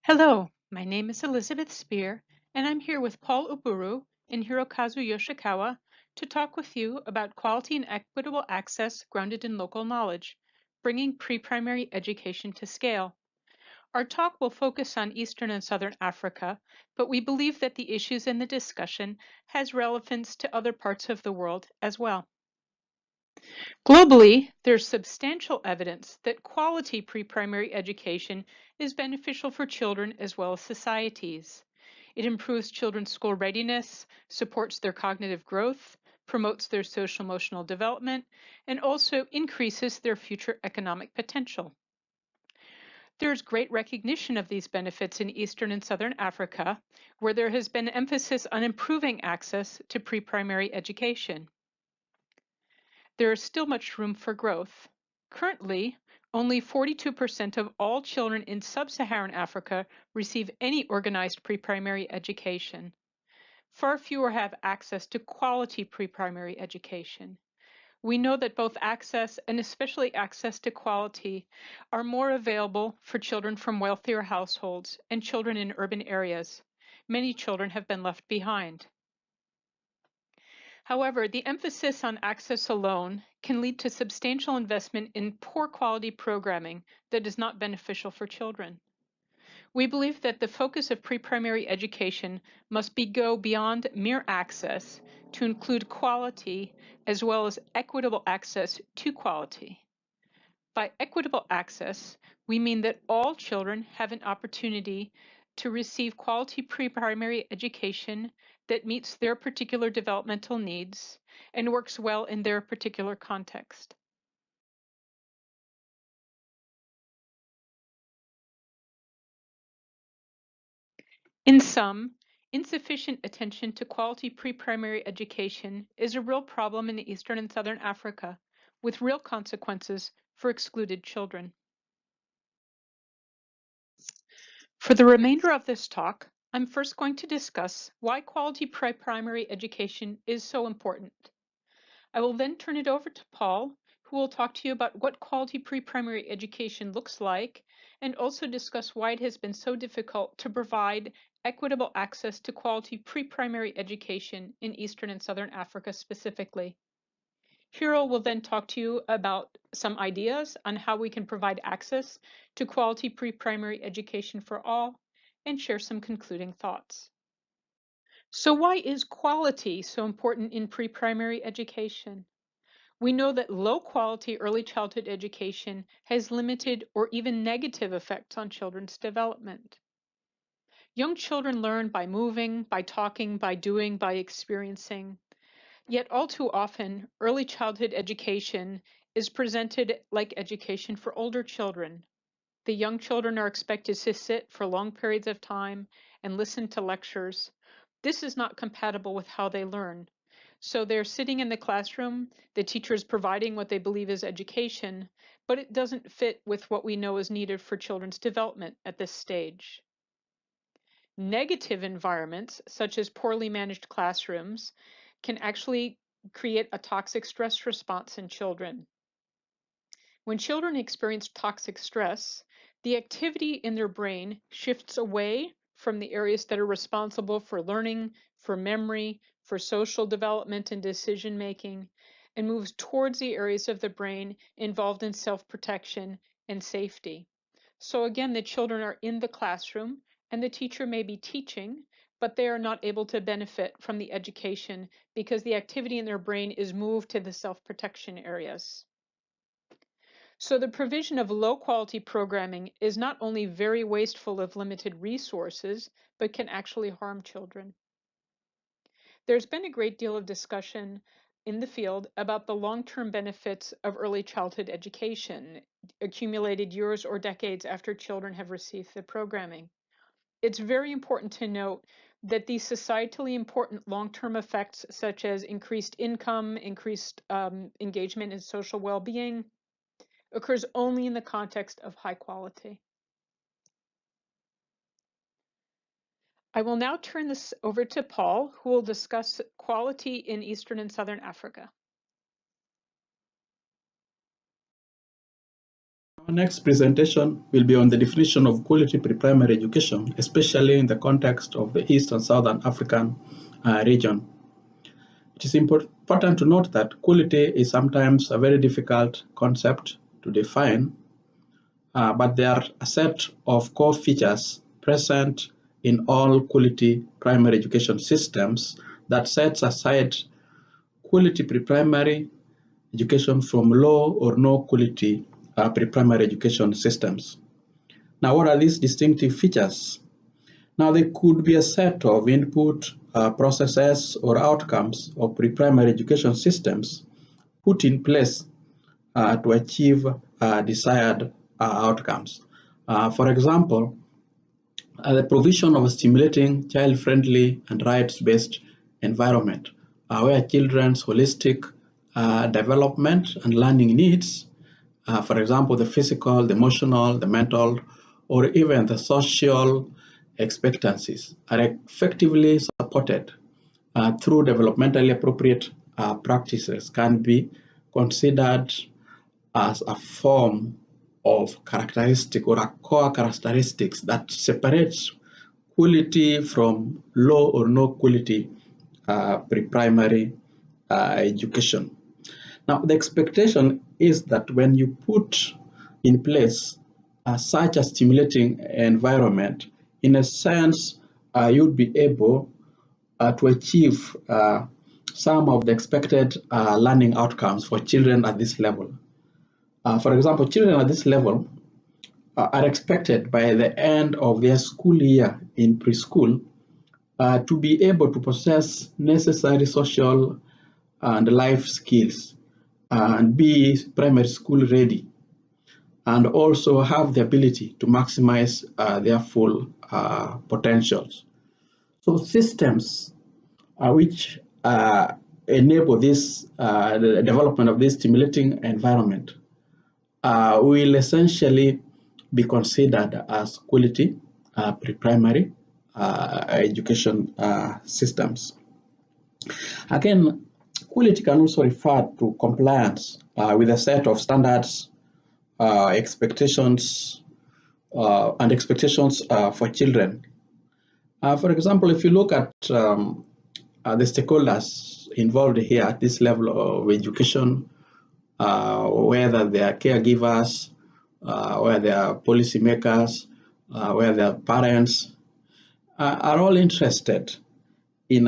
Hello, my name is Elizabeth Spier, and I'm here with Paul Oburu and Hirokazu Yoshikawa to talk with you about quality and equitable access grounded in local knowledge, bringing pre-primary education to scale. Our talk will focus on Eastern and Southern Africa, but we believe that the issues in the discussion has relevance to other parts of the world as well. Globally, there's substantial evidence that quality pre-primary education is beneficial for children as well as societies. It improves children's school readiness, supports their cognitive growth, promotes their social emotional development, and also increases their future economic potential. There's great recognition of these benefits in Eastern and Southern Africa, where there has been emphasis on improving access to pre-primary education. There is still much room for growth. Currently, only 42% of all children in sub-Saharan Africa receive any organized pre-primary education. Far fewer have access to quality pre-primary education. We know that both access and especially access to quality are more available for children from wealthier households and children in urban areas. Many children have been left behind. However, the emphasis on access alone can lead to substantial investment in poor quality programming that is not beneficial for children. We believe that the focus of pre-primary education must go beyond mere access to include quality as well as equitable access to quality. By equitable access, we mean that all children have an opportunity to receive quality pre-primary education that meets their particular developmental needs and works well in their particular context. In sum, insufficient attention to quality pre-primary education is a real problem in Eastern and Southern Africa, with real consequences for excluded children. For the remainder of this talk, I'm first going to discuss why quality pre-primary education is so important. I will then turn it over to Paul, who will talk to you about what quality pre-primary education looks like, and also discuss why it has been so difficult to provide equitable access to quality pre-primary education in Eastern and Southern Africa specifically. Hiro will then talk to you about some ideas on how we can provide access to quality pre-primary education for all and share some concluding thoughts. So why is quality so important in pre-primary education? We know that low quality early childhood education has limited or even negative effects on children's development. Young children learn by moving, by talking, by doing, by experiencing. Yet all too often, early childhood education is presented like education for older children. The young children are expected to sit for long periods of time and listen to lectures. This is not compatible with how they learn. So they're sitting in the classroom, the teacher is providing what they believe is education, but it doesn't fit with what we know is needed for children's development at this stage. Negative environments, such as poorly managed classrooms, can actually create a toxic stress response in children. When children experience toxic stress, the activity in their brain shifts away from the areas that are responsible for learning, for memory, for social development and decision making, and moves towards the areas of the brain involved in self-protection and safety. So again, the children are in the classroom and the teacher may be teaching, but they are not able to benefit from the education because the activity in their brain is moved to the self-protection areas. So the provision of low quality programming is not only very wasteful of limited resources, but can actually harm children. There's been a great deal of discussion in the field about the long-term benefits of early childhood education, accumulated years or decades after children have received the programming. It's very important to note that these societally important long-term effects, such as increased income, increased engagement in social well-being, occurs only in the context of high quality. I will now turn this over to Paul, who will discuss quality in Eastern and Southern Africa. Our next presentation will be on the definition of quality pre-primary education, especially in the context of the East and Southern African region. It is important to note that quality is sometimes a very difficult concept to define, but there are a set of core features present in all quality primary education systems that sets aside quality pre-primary education from low or no quality pre-primary education systems. Now, what are these distinctive features? Now, they could be a set of input processes or outcomes of pre-primary education systems put in place to achieve desired outcomes. For example, the provision of a stimulating, child-friendly, and rights-based environment where children's holistic development and learning needs, for example, the physical, the emotional, the mental, or even the social expectancies are effectively supported through developmentally appropriate practices can be considered as a form of characteristic or a core characteristics that separates quality from low or no quality pre-primary education. Now, the expectation is that when you put in place such a stimulating environment, in a sense, you'd be able to achieve some of the expected learning outcomes for children at this level. For example, children at this level are expected by the end of their school year in preschool to be able to possess necessary social and life skills and be primary school ready, and also have the ability to maximize their full potentials. So systems which enable this the development of this stimulating environment will essentially be considered as quality pre-primary education systems. Again, quality can also refer to compliance with a set of standards, expectations, and expectations for children. For example, if you look at the stakeholders involved here at this level of education, whether they are caregivers, whether they are policymakers, whether they are parents, are all interested in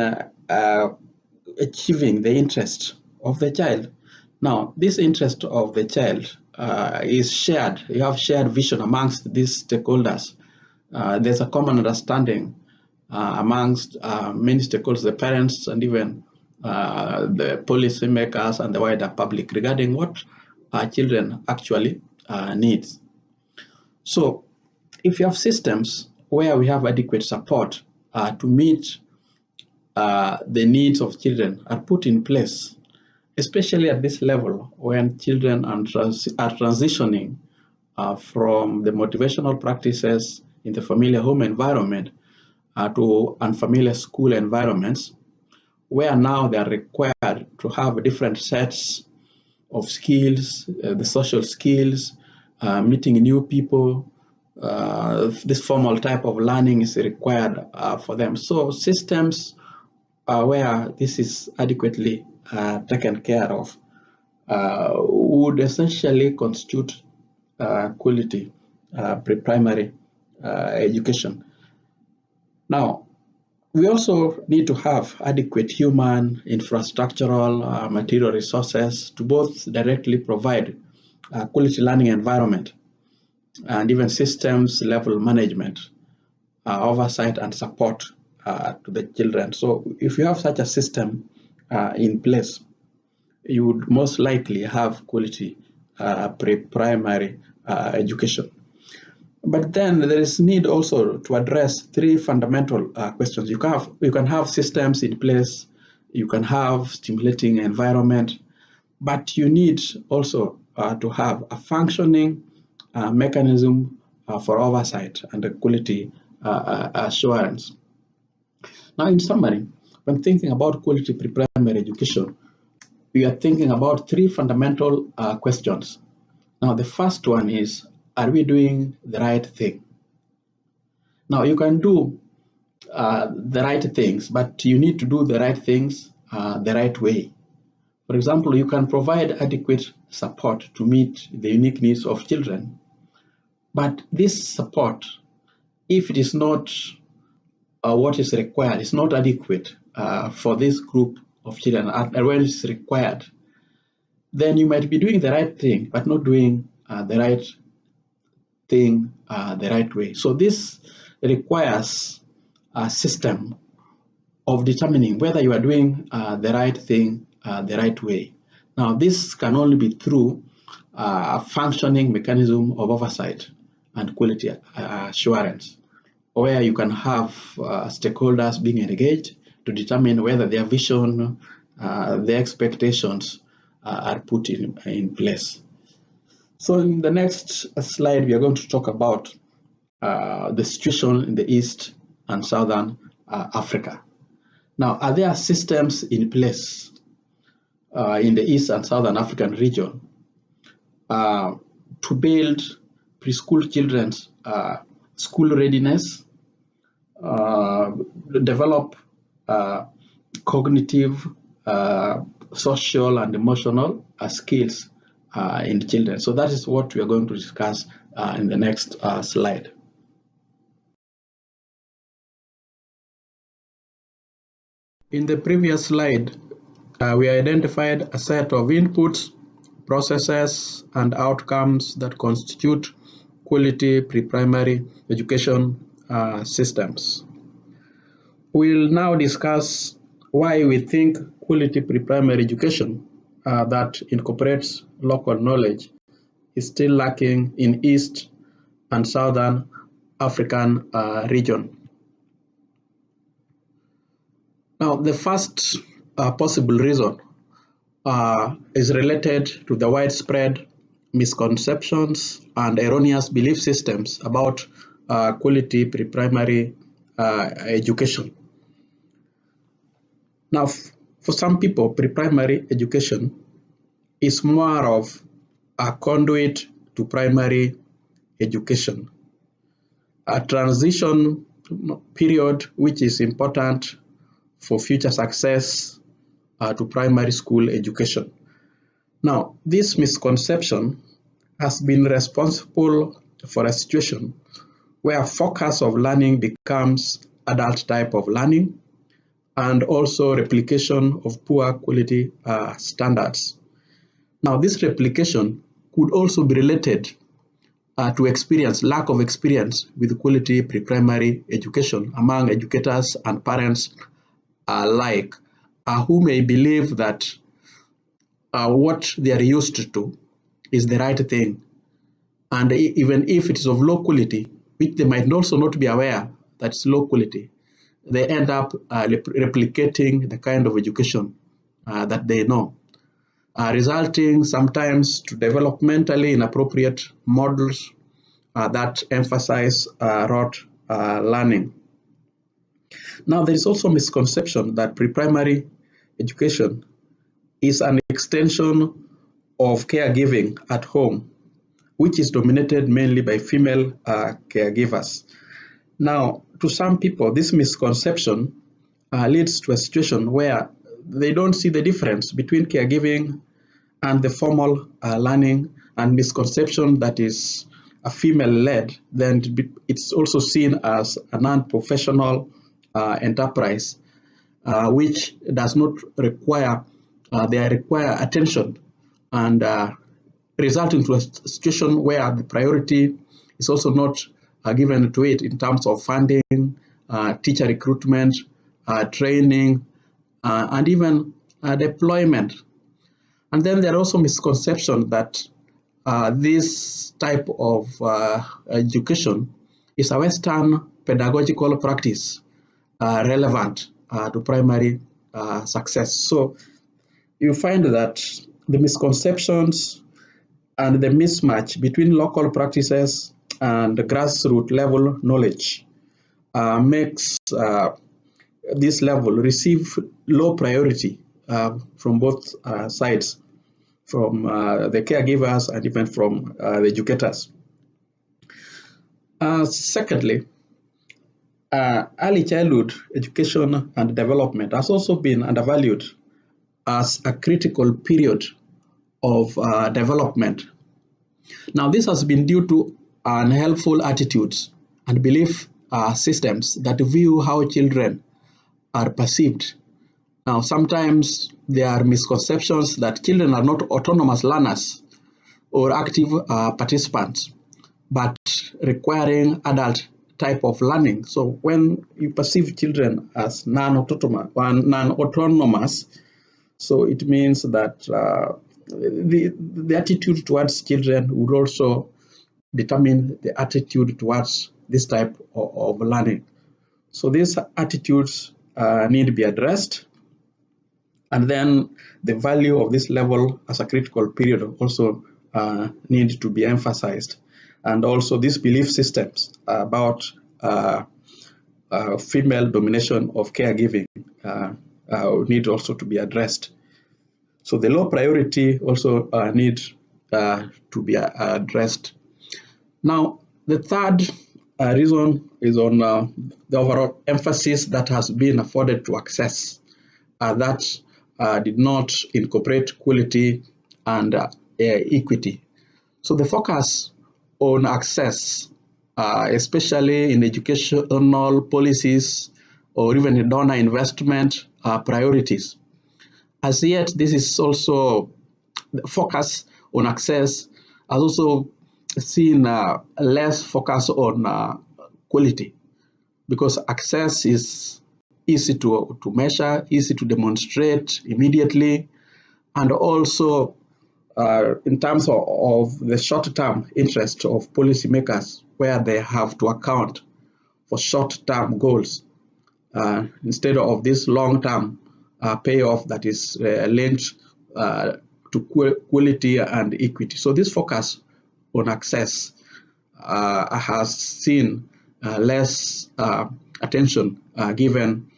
achieving the interest of the child. Now, this interest of the child is shared. You have shared vision amongst these stakeholders. There's a common understanding amongst many stakeholders, the parents and even the policymakers and the wider public regarding what our children actually need. So if you have systems where we have adequate support to meet the needs of children are put in place, especially at this level when children are transitioning from the motivational practices in the familiar home environment to unfamiliar school environments, where now they are required to have different sets of skills, the social skills, meeting new people. This formal type of learning is required for them. So systems where this is adequately taken care of would essentially constitute quality pre-primary education. Now, we also need to have adequate human, infrastructural, material resources to both directly provide quality learning environment and even systems level management, oversight and support to the children. So if you have such a system in place, you would most likely have quality pre-primary education. But then there is need also to address three fundamental questions. You can have systems in place, you can have stimulating environment, but you need also to have a functioning mechanism for oversight and quality assurance. Now, in summary, when thinking about quality pre-primary education, we are thinking about three fundamental questions. Now, the first one is are we doing the right thing? Now, you can do the right things, but you need to do the right things the right way. For example, you can provide adequate support to meet the unique needs of children, but this support, if it is not what is required, is not adequate for this group of children, and when it's required, then you might be doing the right thing, but not doing the right thing the right way. So this requires a system of determining whether you are doing the right thing the right way. Now, this can only be through a functioning mechanism of oversight and quality assurance, where you can have stakeholders being engaged to determine whether their vision, their expectations are put in place. So in the next slide, we are going to talk about the situation in the East and Southern Africa. Now, are there systems in place in the East and Southern African region to build preschool children's school readiness, develop cognitive, social, and emotional skills in children? So that is what we are going to discuss in the next slide. In the previous slide, we identified a set of inputs, processes, and outcomes that constitute quality pre-primary education systems. We'll now discuss why we think quality pre-primary education that incorporates local knowledge is still lacking in East and Southern African region. Now, the first possible reason is related to the widespread misconceptions and erroneous belief systems about quality pre-primary education. Now, for some people, pre-primary education is more of a conduit to primary education, a transition period which is important for future success to primary school education. Now, this misconception has been responsible for a situation where focus of learning becomes adult type of learning and also replication of poor quality standards. Now, this replication could also be related to experience, lack of experience with quality pre-primary education among educators and parents alike, who may believe that what they are used to is the right thing. And even if it is of low quality, which they might also not be aware that it's low quality, they end up replicating the kind of education that they know, resulting sometimes to developmentally inappropriate models that emphasize rote learning. Now, there is also misconception that pre-primary education is an extension of caregiving at home, which is dominated mainly by female caregivers. Now, to some people, this misconception leads to a situation where they don't see the difference between caregiving and the formal learning, and misconception that is a female-led, then it's also seen as a non-professional enterprise, which does not require, they require attention, and resulting to a situation where the priority is also not given to it in terms of funding, teacher recruitment, training, and even deployment. And then there are also misconceptions that this type of education is a Western pedagogical practice relevant to primary success. So you find that the misconceptions and the mismatch between local practices and the grassroots level knowledge makes this level receive low priority from both sides, from the caregivers and even from the educators. Secondly, early childhood education and development has also been undervalued as a critical period of development. Now, this has been due to unhelpful attitudes and belief systems that view how children are perceived. Now, sometimes there are misconceptions that children are not autonomous learners or active participants, but requiring adult type of learning. So when you perceive children as non-autonomous, so it means that the attitude towards children would also determine the attitude towards this type of learning. So these attitudes need to be addressed, and then the value of this level as a critical period also need to be emphasized. And also these belief systems about female domination of caregiving need also to be addressed. So the low priority also need to be addressed. Now, the third reason is on the overall emphasis that has been afforded to access that did not incorporate quality and equity. So the focus on access, especially in educational policies or even in donor investment priorities. As yet, this is also the focus on access has also seen less focus on quality, because access is easy to measure, easy to demonstrate immediately, and also in terms of the short-term interest of policymakers, where they have to account for short-term goals instead of this long-term payoff that is linked to quality and equity. So this focus on access has seen less attention given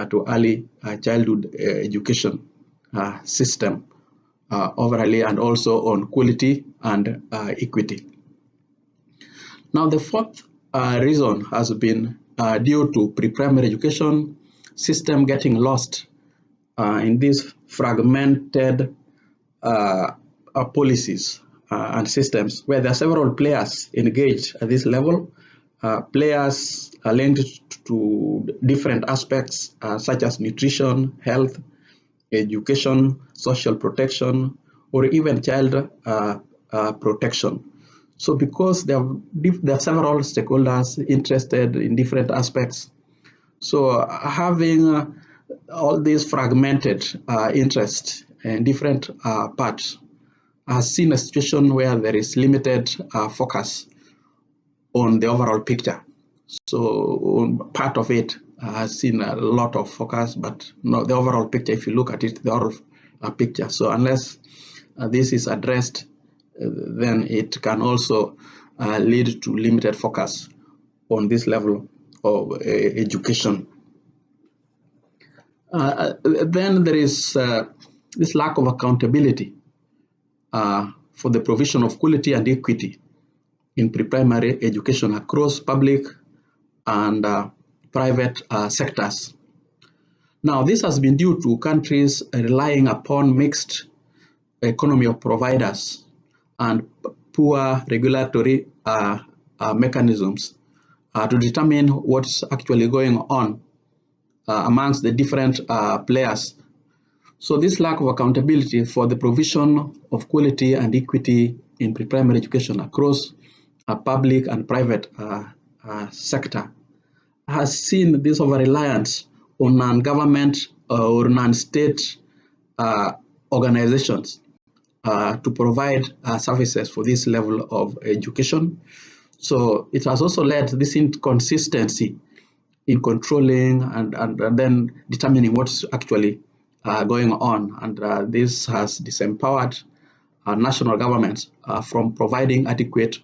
to early childhood education system overall, and also on quality and equity. Now, the fourth reason has been due to pre-primary education system getting lost in these fragmented policies and systems, where there are several players engaged at this level. Players are linked to different aspects such as nutrition, health, education, social protection, or even child protection. So because there are several stakeholders interested in different aspects, so having all these fragmented interests in different parts has seen a situation where there is limited focus on the overall picture. So part of it has seen a lot of focus, but not the overall picture. If you look at it, the overall picture. So unless this is addressed, then it can also lead to limited focus on this level of education. Then there is this lack of accountability for the provision of quality and equity in pre-primary education across public and private sectors. Now, this has been due to countries relying upon mixed economy of providers and poor regulatory mechanisms to determine what's actually going on amongst the different players. So this lack of accountability for the provision of quality and equity in pre-primary education across public and private sector has seen this over-reliance on non-government or non-state organizations to provide services for this level of education. So it has also led to this inconsistency in controlling and then determining what's actually going on. And this has disempowered national governments from providing adequate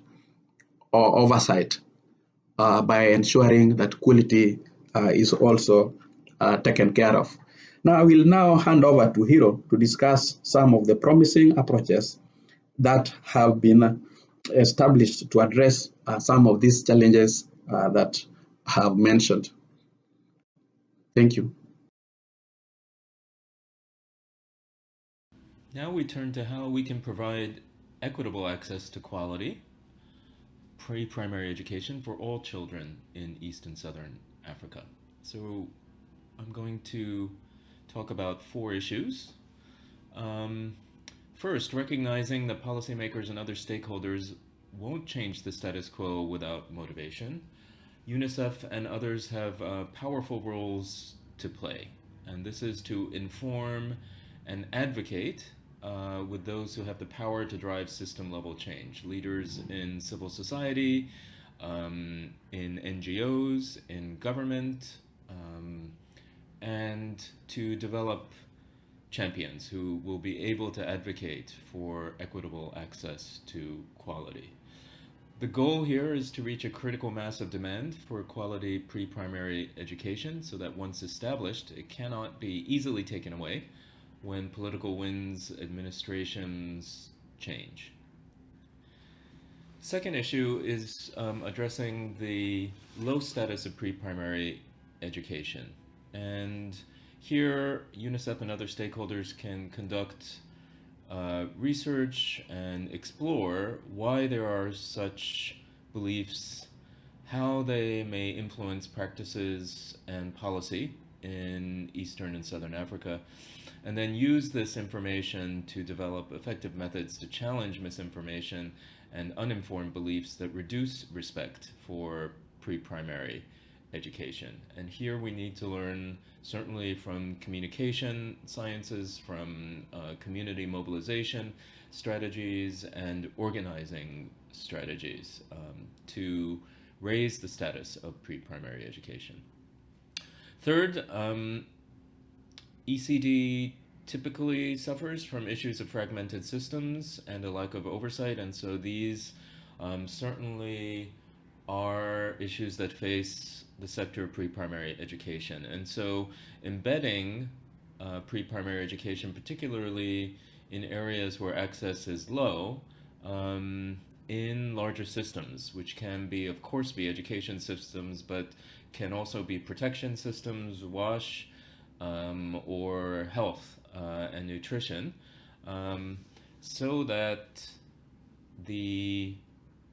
oversight by ensuring that quality is also taken care of. Now, I will now hand over to Hiro to discuss some of the promising approaches that have been established to address some of these challenges that I have mentioned. Thank you. Now we turn to how we can provide equitable access to quality pre-primary education for all children in East and Southern Africa. So I'm going to talk about 4 issues. First, recognizing that policymakers and other stakeholders won't change the status quo without motivation. UNICEF and others have powerful roles to play, and this is to inform and advocate with those who have the power to drive system-level change. Leaders in civil society, in NGOs, in government, and to develop champions who will be able to advocate for equitable access to quality. The goal here is to reach a critical mass of demand for quality pre-primary education so that once established, it cannot be easily taken away when political winds, administrations change. Second issue is addressing the low status of pre-primary education. And here, UNICEF and other stakeholders can conduct research and explore why there are such beliefs, how they may influence practices and policy in Eastern and Southern Africa, and then use this information to develop effective methods to challenge misinformation and uninformed beliefs that reduce respect for pre-primary education. And here we need to learn certainly from communication sciences, from community mobilization strategies and organizing strategies to raise the status of pre-primary education. Third, ECD typically suffers from issues of fragmented systems and a lack of oversight, and so these certainly are issues that face the sector of pre-primary education. And so embedding pre-primary education, particularly in areas where access is low, in larger systems, which can be, of course, be education systems, but can also be protection systems, WASH, or health and nutrition, so that the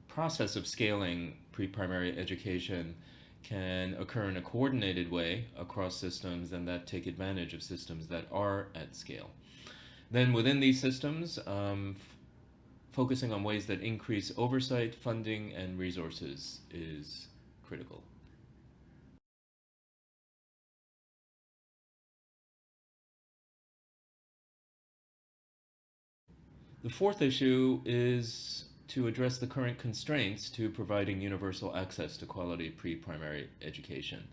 process of scaling pre-primary education can occur in a coordinated way across systems and that take advantage of systems that are at scale. Then within these systems, focusing on ways that increase oversight, funding, and resources is critical. The fourth issue is to address the current constraints to providing universal access to quality pre-primary education.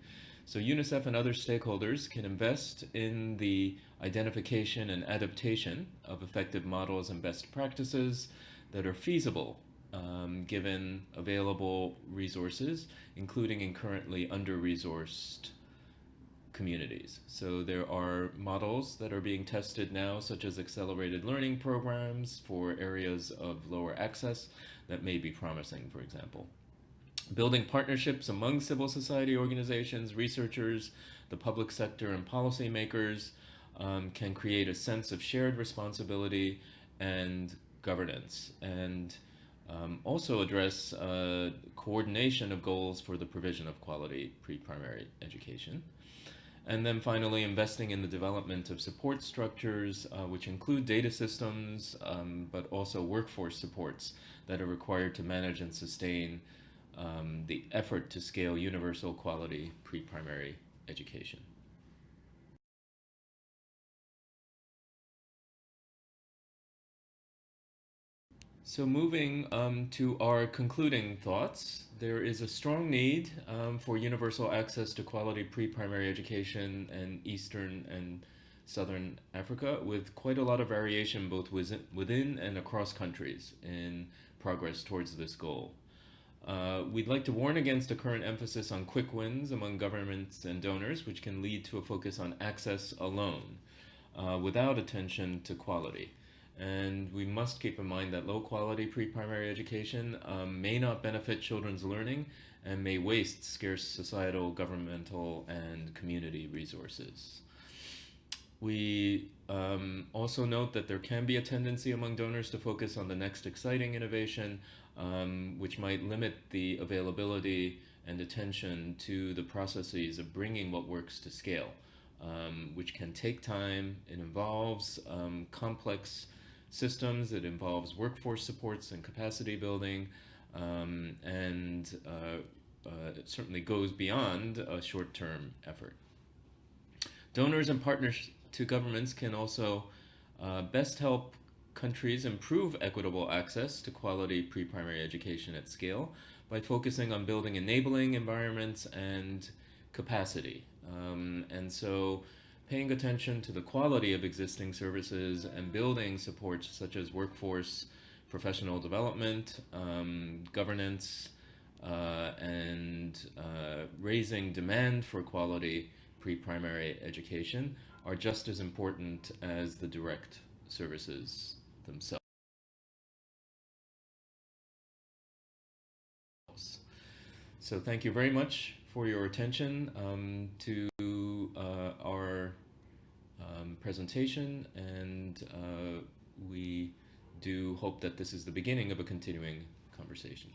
So UNICEF and other stakeholders can invest in the identification and adaptation of effective models and best practices that are feasible given available resources, including in currently under-resourced communities. So there are models that are being tested now, such as accelerated learning programs for areas of lower access that may be promising, for example. Building partnerships among civil society organizations, researchers, the public sector, and policymakers can create a sense of shared responsibility and governance, and also address coordination of goals for the provision of quality pre-primary education. And then finally, investing in the development of support structures, which include data systems, but also workforce supports that are required to manage and sustain the effort to scale universal quality pre-primary education. So moving to our concluding thoughts, there is a strong need for universal access to quality pre-primary education in Eastern and Southern Africa, with quite a lot of variation both within and across countries in progress towards this goal. We'd like to warn against a current emphasis on quick wins among governments and donors, which can lead to a focus on access alone, without attention to quality. And we must keep in mind that low quality pre-primary education may not benefit children's learning and may waste scarce societal, governmental, and community resources. We also note that there can be a tendency among donors to focus on the next exciting innovation, which might limit the availability and attention to the processes of bringing what works to scale, which can take time. It involves complex systems, it involves workforce supports and capacity building, and it certainly goes beyond a short-term effort. Donors and partners to governments can also best help countries improve equitable access to quality pre-primary education at scale by focusing on building enabling environments and capacity. And so paying attention to the quality of existing services and building supports such as workforce, professional development, governance, and raising demand for quality pre-primary education are just as important as the direct services themselves. So thank you very much for your attention to our presentation, and we do hope that this is the beginning of a continuing conversation.